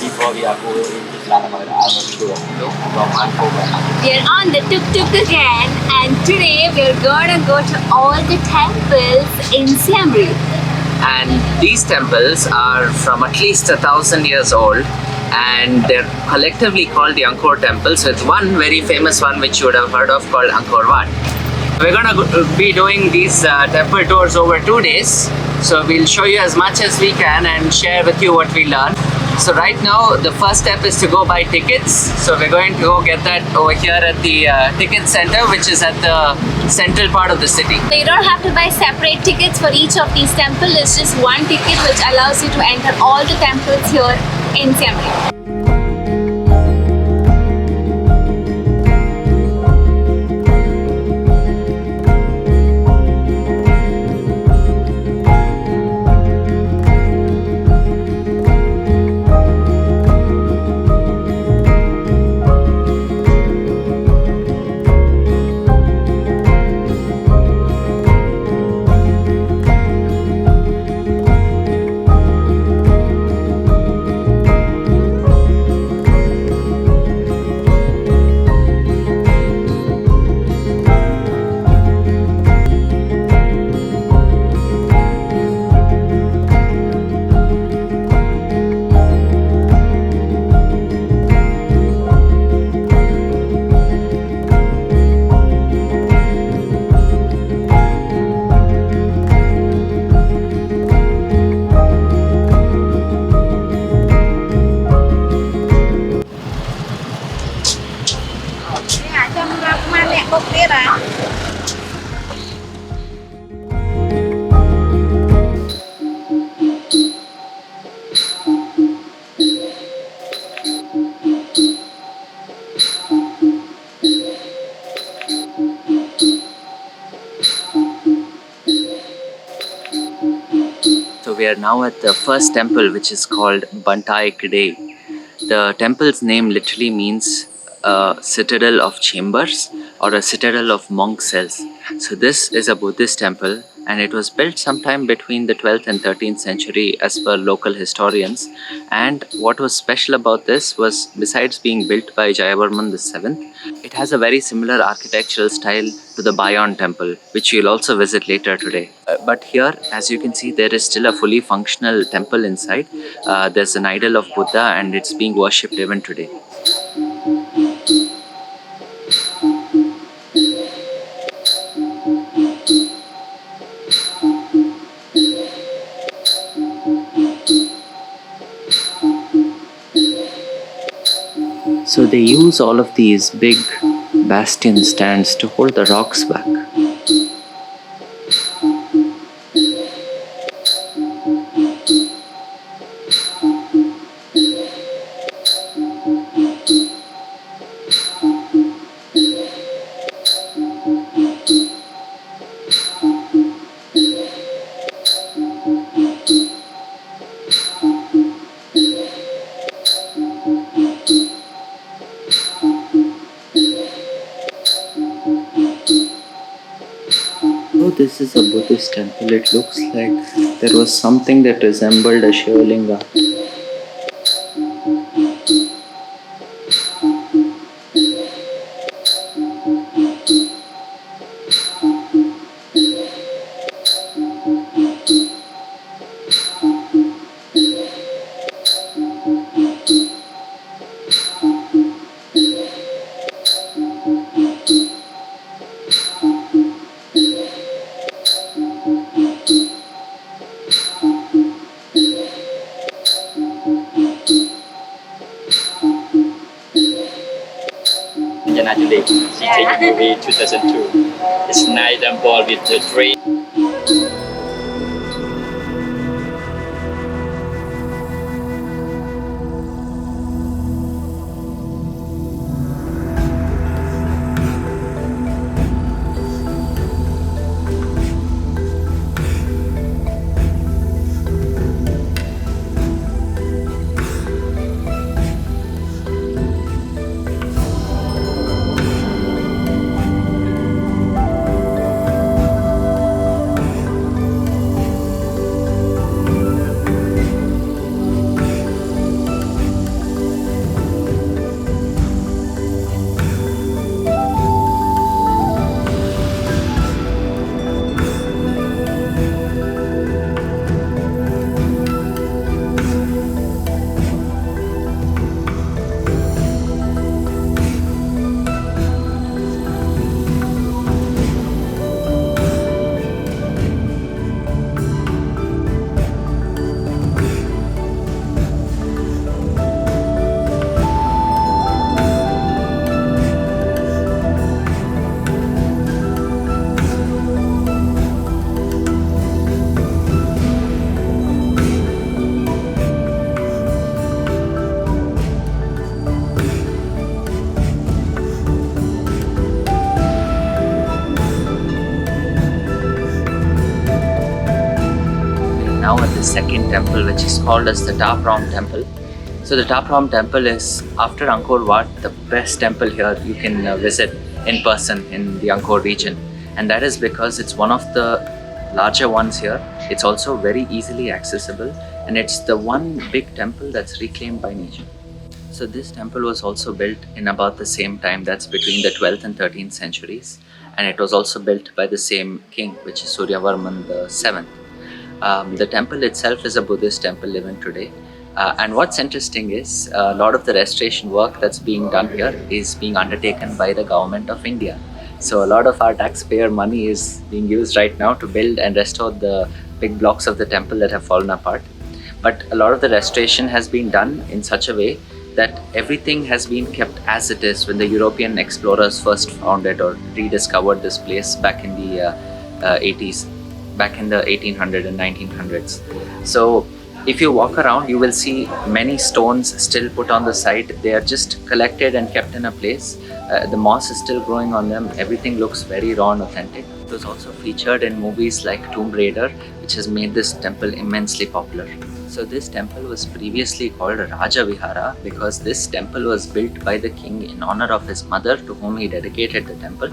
Before we are going into Canada, I will do a look from Angkor Wat. We are on the Tuktuk again, and today we are gonna go to all the temples in Siem Reap. And these temples are from at least 1,000 years old, and they're collectively called the Angkor temples, with one very famous one which you would have heard of called Angkor Wat. We're gonna be doing these temple tours over 2 days, so we'll show you as much as we can and share with you what we learn. So right now the first step is to go buy tickets, so we're going to go get that over here at the ticket center, which is at the central part of the city. So you don't have to buy separate tickets for each of these temples. It's just one ticket which allows you to enter all the temples here in Siem Reap. So we are now at the first temple, which is called Banteay Kdei. The temple's name literally means a citadel of chambers or a citadel of monk cells. So this is a Buddhist temple, and it was built sometime between the 12th and 13th century as per local historians. And what was special about this was, besides being built by Jayavarman VII, it has a very similar architectural style to the Bayon temple, which you'll also visit later today. But here, as you can see, there is still a fully functional temple inside. There's an idol of Buddha, and it's being worshipped even today. So they use all of these big bastion stands to hold the rocks back. This is a Buddhist temple. It looks like there was something that resembled a Shivalinga. CJ movie 2002. It's nice temple with the tree. now at the second temple, which is called as the Prohm temple. So the Prohm temple is, after Angkor Wat, the best temple here you can visit in person in the Angkor region. And that is because it's one of the larger ones here. It's also very easily accessible, and it's the one big temple that's reclaimed by nature. So this temple was also built in about the same time, that's between the 12th and 13th centuries. And it was also built by the same king, which is Suryavarman VII. The temple itself is a Buddhist temple even today. And what's interesting is a lot of the restoration work that's being done here is being undertaken by the government of India. So a lot of our taxpayer money is being used right now to build and restore the big blocks of the temple that have fallen apart. But a lot of the restoration has been done in such a way that everything has been kept as it is when the European explorers first found it or rediscovered this place back in the 80s, back in the 1800s and 1900s. So if you walk around, you will see many stones still put on the side. They are just collected and kept in a place. The moss is still growing on them. Everything looks very raw and authentic. It was also featured in movies like Tomb Raider, which has made this temple immensely popular. So this temple was previously called Raja Vihara because this temple was built by the king in honor of his mother, to whom he dedicated the temple.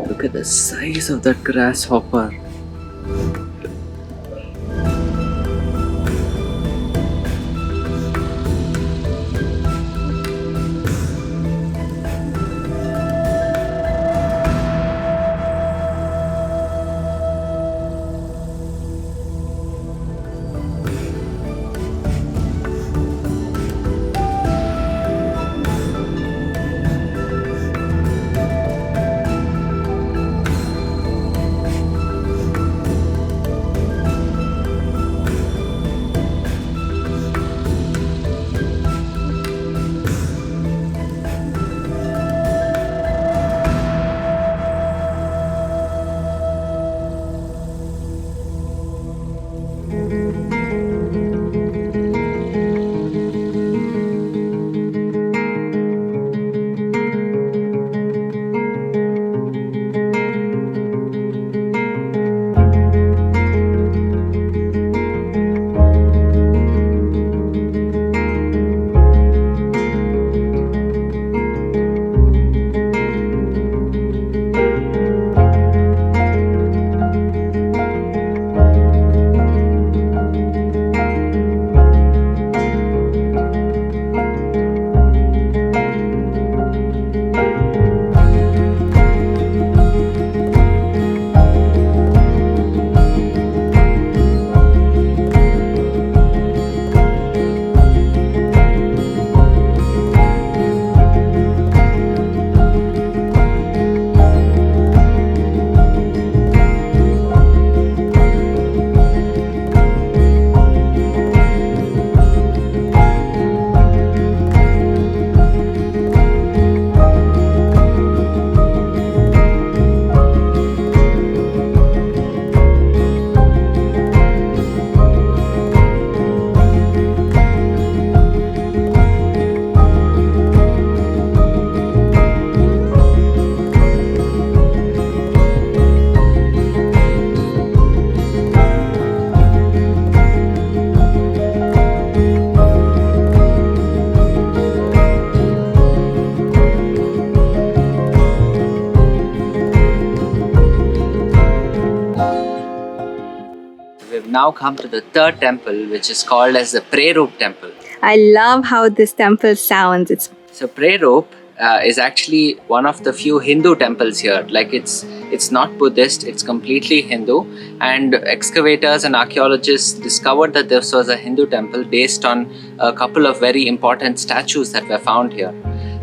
Look at the size of that grasshopper. Now come to the third temple, which is called as the PreRup temple. I love how this temple sounds. So PreRup is actually one of the few Hindu temples here. Like it's not Buddhist, it's completely Hindu. And excavators and archaeologists discovered that this was a Hindu temple based on a couple of very important statues that were found here.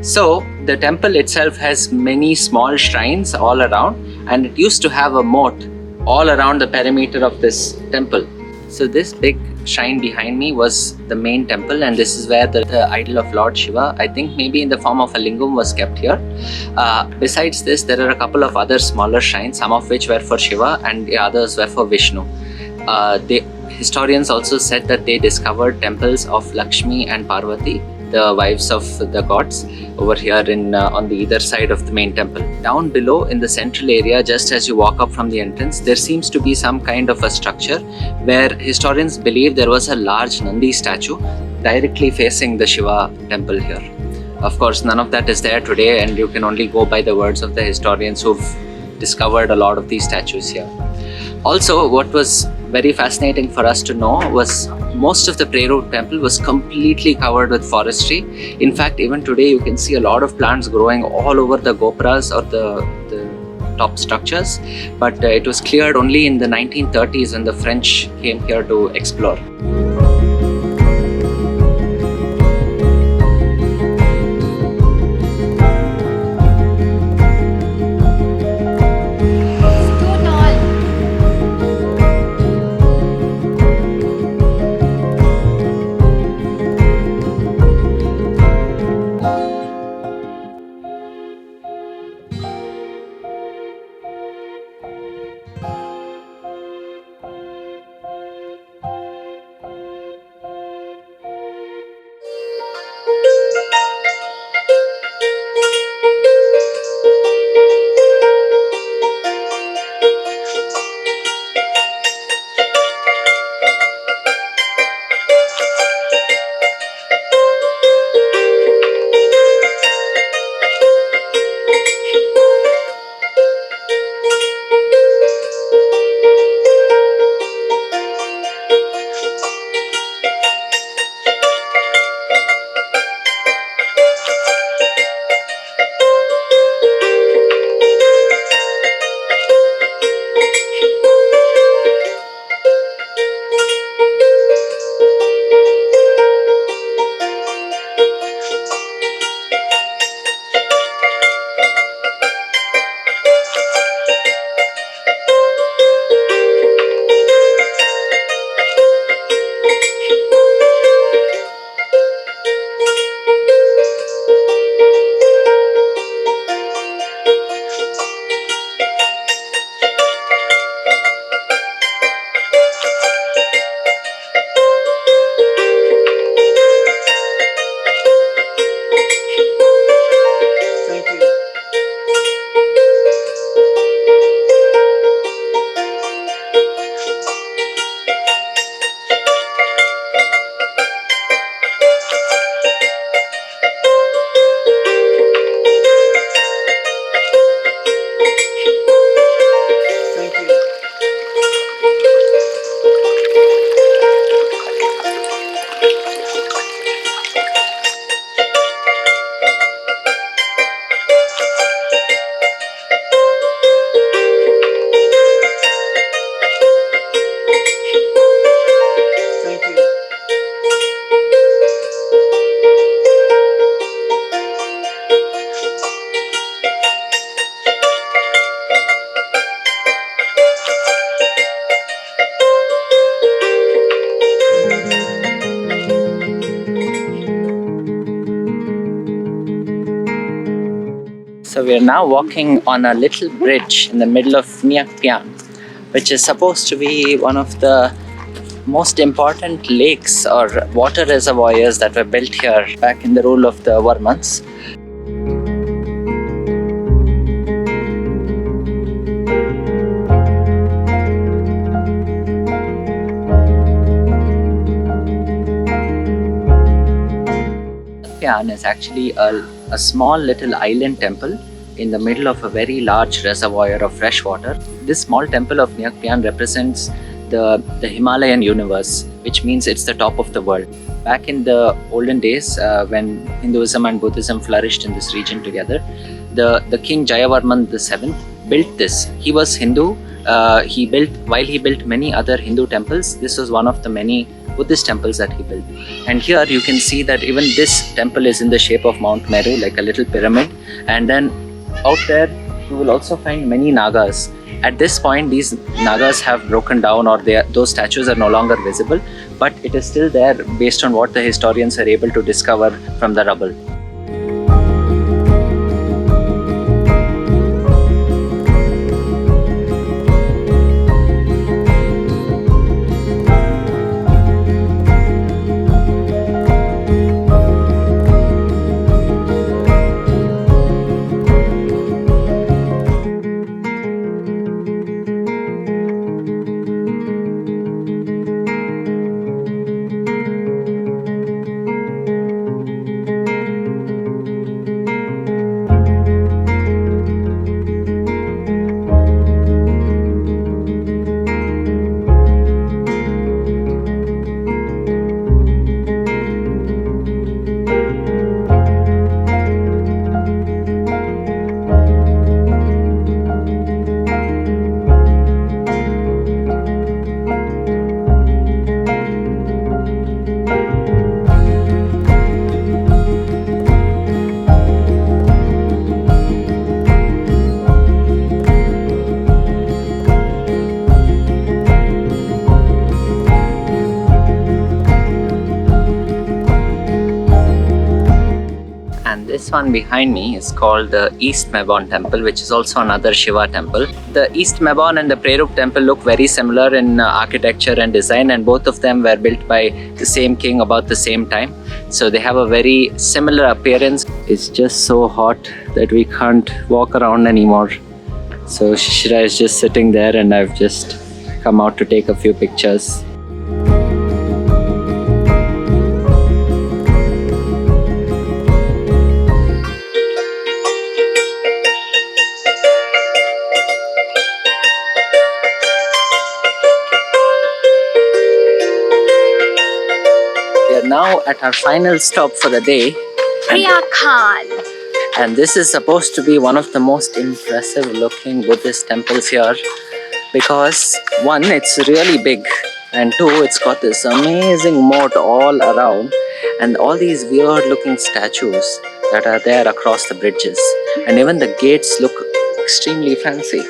So the temple itself has many small shrines all around, and it used to have a moat all around the perimeter of this temple. So this big shrine behind me was the main temple, and this is where the idol of Lord Shiva, I think maybe in the form of a lingam, was kept here. Besides this, there are a couple of other smaller shrines, some of which were for Shiva and the others were for Vishnu. Historians also said that they discovered temples of Lakshmi and Parvati, the wives of the gods, over here on the either side of the main temple. Down below in the central area, just as you walk up from the entrance, there seems to be some kind of a structure where historians believe there was a large Nandi statue directly facing the Shiva temple here. Of course, none of that is there today, and you can only go by the words of the historians who've discovered a lot of these statues here. Also, what was very fascinating for us to know was most of the PreRup temple was completely covered with forestry. In fact, even today you can see a lot of plants growing all over the gopras or the top structures, but it was cleared only in the 1930s when the French came here to explore. So we are now walking on a little bridge in the middle of Neak Pean, which is supposed to be one of the most important lakes or water reservoirs that were built here back in the rule of the Varmans. Pean is actually a small little island temple in the middle of a very large reservoir of fresh water. This small temple of Neak Pean represents the Himalayan universe, which means it's the top of the world. Back in the olden days, when Hinduism and Buddhism flourished in this region together, the King Jayavarman VII built this. He was Hindu. While he built many other Hindu temples, this was one of the many Buddhist temples that he built. And here you can see that even this temple is in the shape of Mount Meru, like a little pyramid. And then out there you will also find many Nagas. At this point, these Nagas have broken down, or those statues are no longer visible, but it is still there based on what the historians are able to discover from the rubble. And this one behind me is called the East Mebon temple, which is also another Shiva temple. The East Mebon and the PreRup temple look very similar in architecture and design, and both of them were built by the same king about the same time. So they have a very similar appearance. It's just so hot that we can't walk around anymore. So Shishira is just sitting there, and I've just come out to take a few pictures. We are now at our final stop for the day. Preah Khan. And this is supposed to be one of the most impressive looking Buddhist temples here, because one, it's really big, and two, it's got this amazing moat all around, and all these weird looking statues that are there across the bridges, and even the gates look extremely fancy.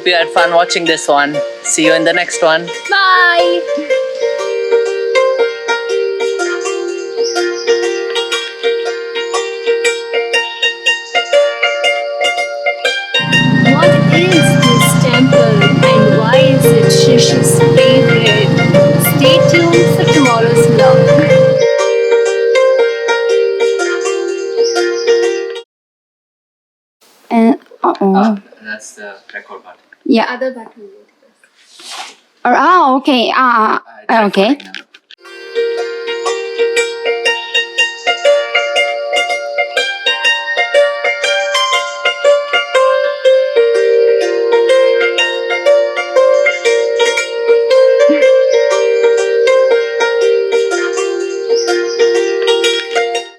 you had fun watching this one. See you in the next one. Bye. What is this temple and why is it Shish's favorite? Stay tuned for tomorrow's vlog. And That's the record button. yeah. Other button. Okay. Okay.